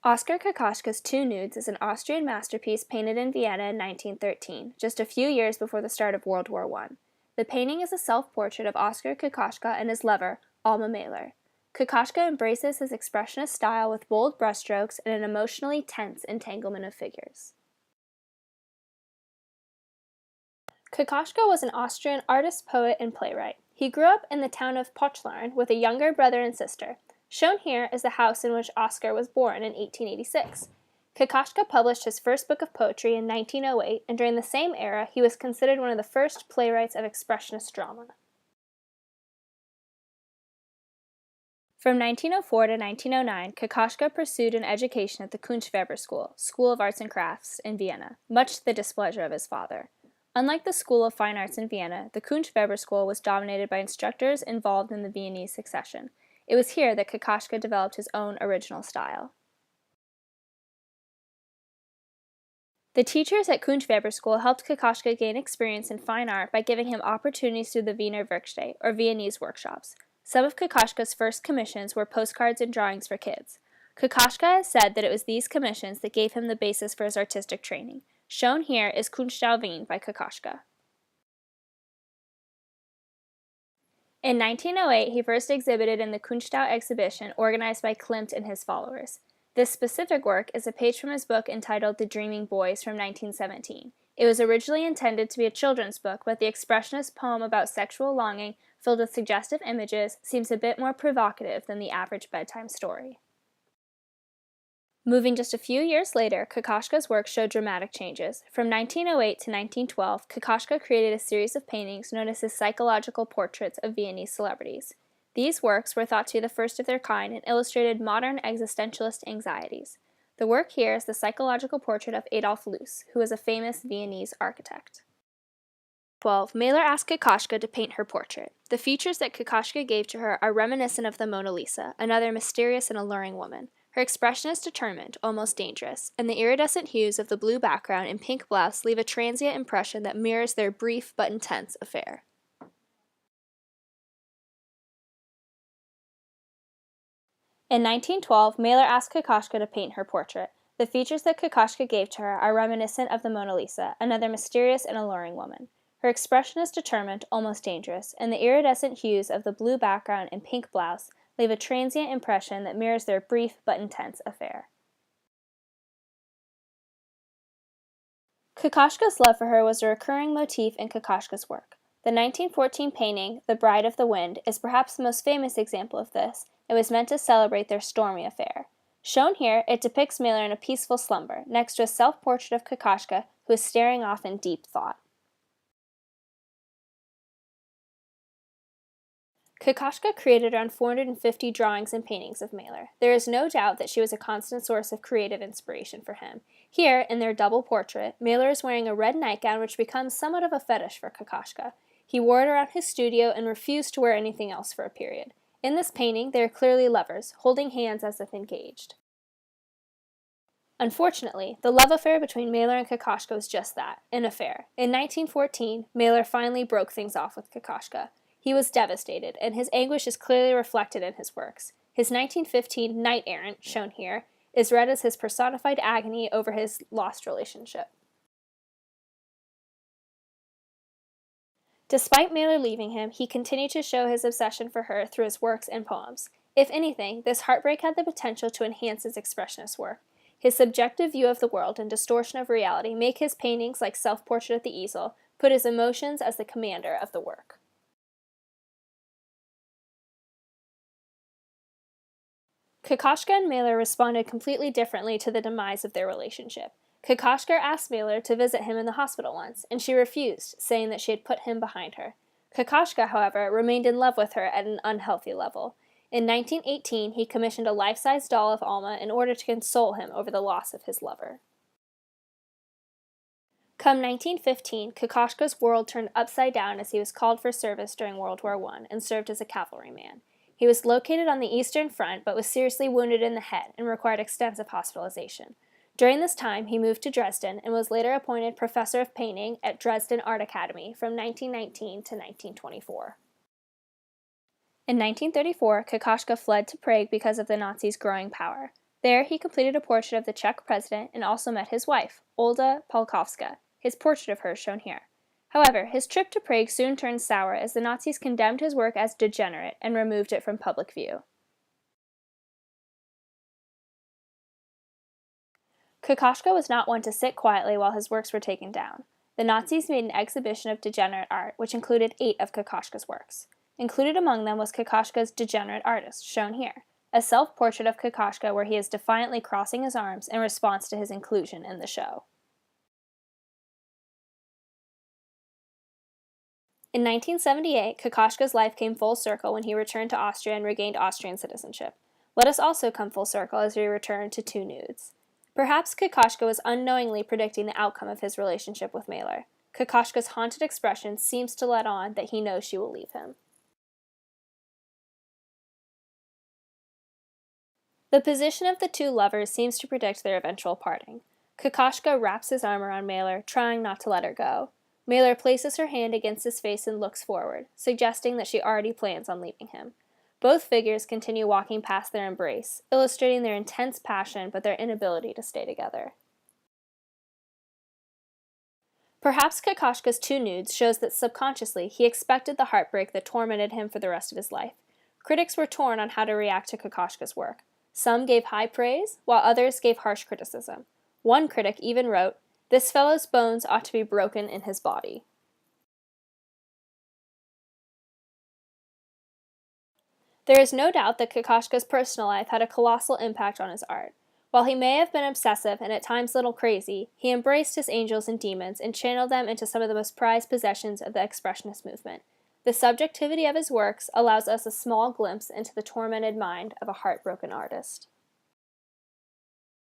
Oskar Kokoschka's Two Nudes is an Austrian masterpiece painted in Vienna in 1913, just a few years before the start of World War I. The painting is a self-portrait of Oskar Kokoschka and his lover, Alma Mahler. Kokoschka embraces his expressionist style with bold brushstrokes and an emotionally tense entanglement of figures. Kokoschka was an Austrian artist, poet, and playwright. He grew up in the town of Pochlarn with a younger brother and sister. Shown here is the house in which Oskar was born in 1886. Kokoschka published his first book of poetry in 1908, and during the same era, he was considered one of the first playwrights of expressionist drama. From 1904 to 1909, Kokoschka pursued an education at the Kunstwerber School of Arts and Crafts, in Vienna, much to the displeasure of his father. Unlike the School of Fine Arts in Vienna, the Kunstwerber School was dominated by instructors involved in the Viennese succession. It was here that Kokoschka developed his own original style. The teachers at Kunstwerber School helped Kokoschka gain experience in fine art by giving him opportunities through the Wiener Werkstatt, or Viennese workshops. Some of Kokoschka's first commissions were postcards and drawings for kids. Kokoschka has said that it was these commissions that gave him the basis for his artistic training. Shown here is Kunststau Wien by Kokoschka. In 1908, he first exhibited in the Kunststau exhibition organized by Klimt and his followers. This specific work is a page from his book entitled The Dreaming Boys from 1917. It was originally intended to be a children's book, but the expressionist poem about sexual longing, filled with suggestive images, seems a bit more provocative than the average bedtime story. Moving just a few years later, Kokoschka's work showed dramatic changes. From 1908 to 1912, Kokoschka created a series of paintings known as his psychological portraits of Viennese celebrities. These works were thought to be the first of their kind and illustrated modern existentialist anxieties. The work here is the psychological portrait of Adolf Loos, who was a famous Viennese architect. 12. Mahler asked Kokoschka to paint her portrait. The features that Kokoschka gave to her are reminiscent of the Mona Lisa, another mysterious and alluring woman. Her expression is determined, almost dangerous, and the iridescent hues of the blue background and pink blouse leave a transient impression that mirrors their brief but intense affair. In 1912, Mahler asked Kokoschka to paint her portrait. The features that Kokoschka gave to her are reminiscent of the Mona Lisa, another mysterious and alluring woman. Her expression is determined, almost dangerous, and the iridescent hues of the blue background and pink blouse leave a transient impression that mirrors their brief but intense affair. Kokoschka's love for her was a recurring motif in Kokoschka's work. The 1914 painting, The Bride of the Wind, is perhaps the most famous example of this. It was meant to celebrate their stormy affair. Shown here, it depicts Mahler in a peaceful slumber, next to a self-portrait of Kokoschka, who is staring off in deep thought. Kokoschka created around 450 drawings and paintings of Mahler. There is no doubt that she was a constant source of creative inspiration for him. Here, in their double portrait, Mahler is wearing a red nightgown which becomes somewhat of a fetish for Kokoschka. He wore it around his studio and refused to wear anything else for a period. In this painting, they are clearly lovers, holding hands as if engaged. Unfortunately, the love affair between Mahler and Kokoschka was just that, an affair. In 1914, Mahler finally broke things off with Kokoschka. He was devastated, and his anguish is clearly reflected in his works. His 1915 Knight Errant, shown here, is read as his personified agony over his lost relationship. Despite Mahler leaving him, he continued to show his obsession for her through his works and poems. If anything, this heartbreak had the potential to enhance his expressionist work. His subjective view of the world and distortion of reality make his paintings, like Self-Portrait at the Easel, put his emotions as the commander of the work. Kokoschka and Mahler responded completely differently to the demise of their relationship. Kokoschka asked Mahler to visit him in the hospital once, and she refused, saying that she had put him behind her. Kokoschka, however, remained in love with her at an unhealthy level. In 1918, he commissioned a life-size doll of Alma in order to console him over the loss of his lover. Come 1915, Kokoschka's world turned upside down as he was called for service during World War I and served as a cavalryman. He was located on the Eastern Front but was seriously wounded in the head and required extensive hospitalization. During this time, he moved to Dresden and was later appointed professor of painting at Dresden Art Academy from 1919 to 1924. In 1934, Kokoschka fled to Prague because of the Nazis' growing power. There, he completed a portrait of the Czech president and also met his wife, Olda Polkovska. His portrait of her is shown here. However, his trip to Prague soon turned sour as the Nazis condemned his work as degenerate and removed it from public view. Kokoschka was not one to sit quietly while his works were taken down. The Nazis made an exhibition of degenerate art, which included 8 of Kokoschka's works. Included among them was Kokoschka's Degenerate Artist, shown here, a self-portrait of Kokoschka where he is defiantly crossing his arms in response to his inclusion in the show. In 1978, Kokoschka's life came full circle when he returned to Austria and regained Austrian citizenship. Let us also come full circle as we return to Two Nudes. Perhaps Kokoschka was unknowingly predicting the outcome of his relationship with Mahler. Kokoschka's haunted expression seems to let on that he knows she will leave him. The position of the two lovers seems to predict their eventual parting. Kokoschka wraps his arm around Mahler, trying not to let her go. Mahler places her hand against his face and looks forward, suggesting that she already plans on leaving him. Both figures continue walking past their embrace, illustrating their intense passion but their inability to stay together. Perhaps Kokoschka's Two Nudes shows that subconsciously he expected the heartbreak that tormented him for the rest of his life. Critics were torn on how to react to Kokoschka's work. Some gave high praise, while others gave harsh criticism. One critic even wrote, "This fellow's bones ought to be broken in his body." There is no doubt that Kokoschka's personal life had a colossal impact on his art. While he may have been obsessive and at times a little crazy, he embraced his angels and demons and channeled them into some of the most prized possessions of the Expressionist movement. The subjectivity of his works allows us a small glimpse into the tormented mind of a heartbroken artist.